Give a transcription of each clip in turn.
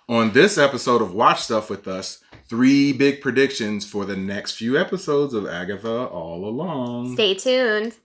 On this episode of Watch Stuff With Us, 3 big predictions for the next few episodes of Agatha All Along. Stay tuned.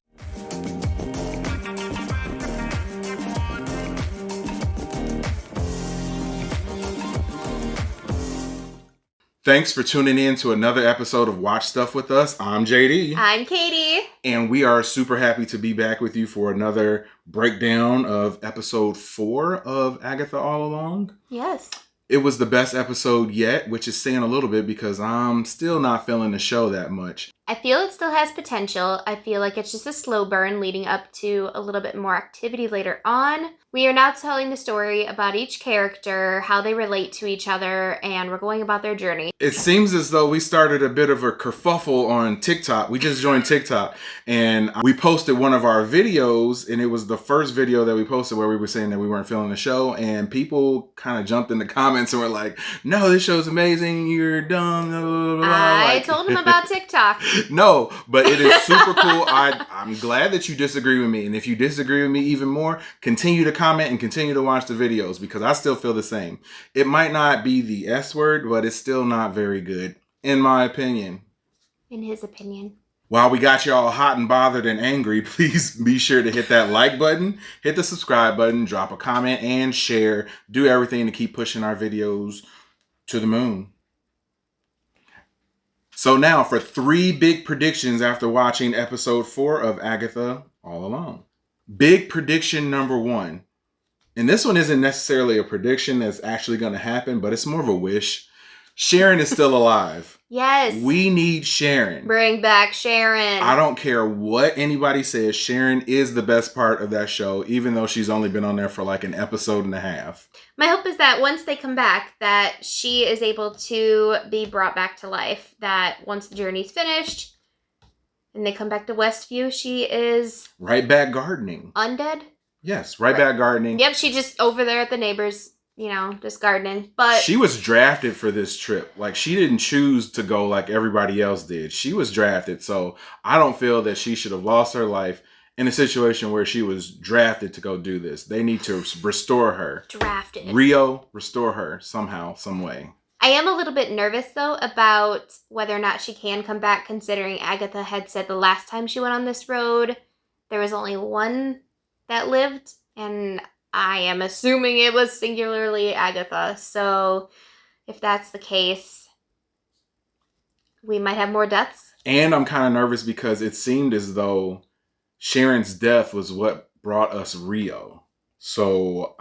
Thanks for tuning in to another episode of Watch Stuff With Us. I'm JD. I'm Katie. And we are super happy to be back with you for another breakdown of episode 4 of Agatha All Along. Yes. It was the best episode yet, which is saying a little bit because I'm still not feeling the show that much. I feel it still has potential. I feel like it's just a slow burn leading up to a little bit more activity later on. We are now telling the story about each character, how they relate to each other, and we're going about their journey. It seems as though we started a bit of a kerfuffle on TikTok. We just joined TikTok and we posted one of our videos, and it was the first video that we posted where we were saying that we weren't feeling the show, and people kind of jumped in the comments and were like, no, this show's amazing, you're dumb, blah, blah, blah. I told them about TikTok. No, but it is super cool. I'm glad that you disagree with me. And if you disagree with me even more, continue to comment and continue to watch the videos because I still feel the same. It might not be the S word, but it's still not very good, in my opinion. In his opinion. While we got you all hot and bothered and angry, please be sure to hit that like button, hit the subscribe button, drop a comment, and share. Do everything to keep pushing our videos to the moon. So now for 3 big predictions after watching episode 4 of Agatha All Along. Big prediction number 1. And this one isn't necessarily a prediction that's actually going to happen, but it's more of a wish. Sharon is still alive. Yes. We need Sharon. Bring back Sharon. I don't care what anybody says. Sharon is the best part of that show, even though she's only been on there for like an episode and a half. My hope is that once they come back, that she is able to be brought back to life. That once the journey's finished and they come back to Westview, she is... right back gardening. Undead? Yes, right back gardening. Yep, she just over there at the neighbors, just gardening. But she was drafted for this trip. Like, she didn't choose to go like everybody else did. She was drafted. So I don't feel that she should have lost her life in a situation where she was drafted to go do this. They need to restore her. Drafted. Rio, restore her somehow, some way. I am a little bit nervous, though, about whether or not she can come back, considering Agatha had said the last time she went on this road, there was only one that lived, and I am assuming it was singularly Agatha. So if that's the case, we might have more deaths. And I'm kind of nervous because it seemed as though Sharon's death was what brought us Rio. So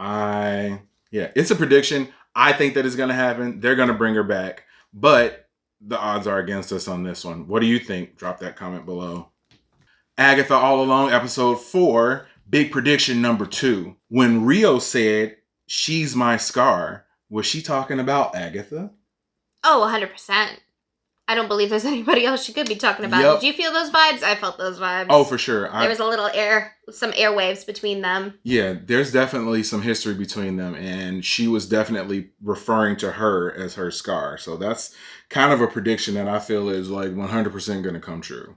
it's a prediction. I think that is going to happen. They're going to bring her back, but the odds are against us on this one. What do you think? Drop that comment below. Agatha All Along, episode 4. Big prediction number 2. When Rio said, she's my scar, was she talking about Agatha? Oh, 100%. I don't believe there's anybody else she could be talking about. Yep. Did you feel those vibes? I felt those vibes. Oh, for sure. There was a little some airwaves between them. Yeah, there's definitely some history between them, and she was definitely referring to her as her scar. So that's kind of a prediction that I feel is like 100% going to come true.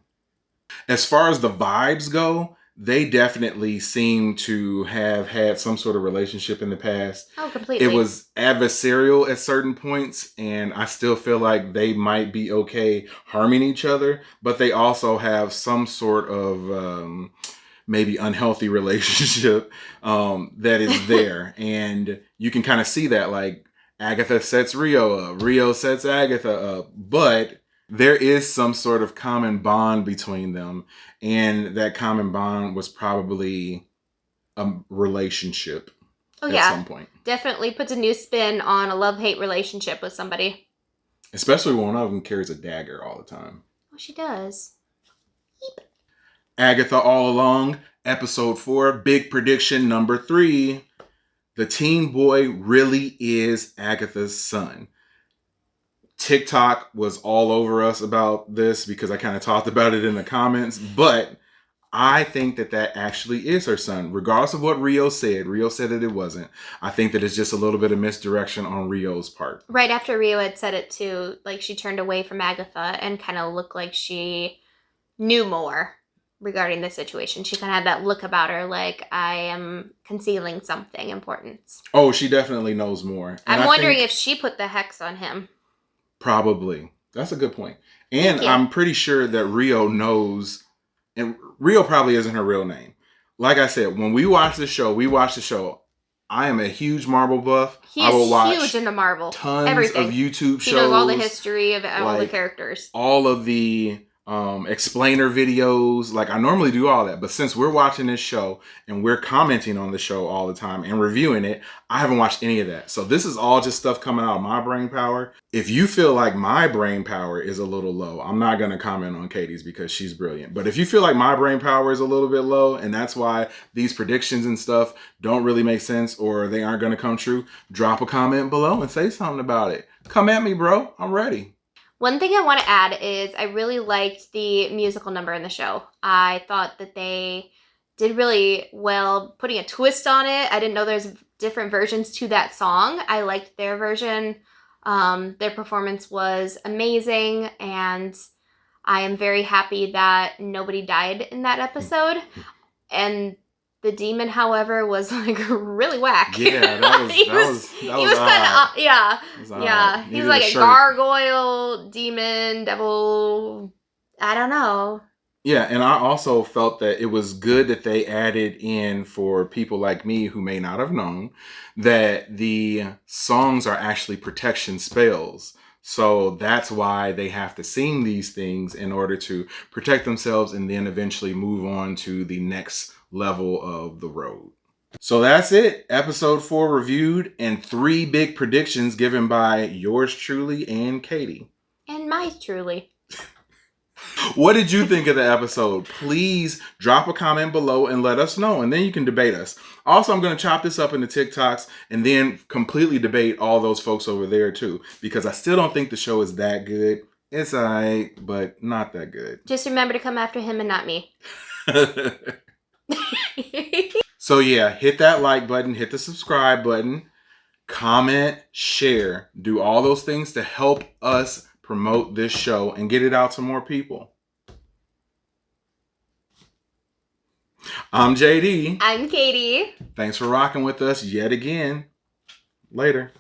As far as the vibes go, they definitely seem to have had some sort of relationship in the past. Oh, completely. It was adversarial at certain points, and I still feel like they might be okay harming each other, but they also have some sort of maybe unhealthy relationship that is there. And you can kind of see that, like, Agatha sets Rio up, Rio sets Agatha up, but there is some sort of common bond between them, and that common bond was probably a relationship at some point. Definitely puts a new spin on a love-hate relationship with somebody. Especially when one of them carries a dagger all the time. Oh, she does. Yep. Agatha All Along, episode 4, big prediction number 3. The teen boy really is Agatha's son. TikTok was all over us about this because I kind of talked about it in the comments, but I think that actually is her son, regardless of what Rio said. Rio said that it wasn't. I think that it's just a little bit of misdirection on Rio's part. Right after Rio had said it too, like she turned away from Agatha and kind of looked like she knew more regarding the situation. She kind of had that look about her like, I am concealing something important. Oh, she definitely knows more. And I'm I wondering think if she put the hex on him. probably. That's a good point. Thank And you. I'm pretty sure that Rio knows, and Rio probably isn't her real name. Like I said, when we watch the show. I am a huge Marvel buff. He I will is huge watch into Marvel. tons Everything. of YouTube shows. He knows all the history of all the like characters. all of the explainer videos. Like I normally do all that, but since we're watching this show and we're commenting on the show all the time and reviewing it, I haven't watched any of that. So this is all just stuff coming out of my brain power. If you feel like my brain power is a little low, I'm not going to comment on Katie's because she's brilliant. But if you feel like my brain power is a little bit low and that's why these predictions and stuff don't really make sense or they aren't going to come true, drop a comment below and say something about it. Come at me, bro. I'm ready. One thing I want to add is I really liked the musical number in the show. I thought that they did really well putting a twist on it. I didn't know there's different versions to that song. I liked their version. Their performance was amazing, and I am very happy that nobody died in that episode. And the demon, however, was like really whack. Yeah, that was he was kind of yeah. He's like a gargoyle, demon, devil. I don't know. Yeah, and I also felt that it was good that they added in for people like me who may not have known that the songs are actually protection spells. So that's why they have to sing these things in order to protect themselves and then eventually move on to the next level of the road. So that's it. Episode 4 reviewed and 3 big predictions given by yours truly and Katie. And my truly. What did you think of the episode? Please drop a comment below and let us know, and then you can debate us. Also, I'm going to chop this up into TikToks and then completely debate all those folks over there too, because I still don't think the show is that good. It's alright, but not that good. Just remember to come after him and not me. So yeah, hit that like button, hit the subscribe button, comment, share, do all those things to help us promote this show and get it out to more people. I'm JD. I'm Katie. Thanks for rocking with us yet again. Later.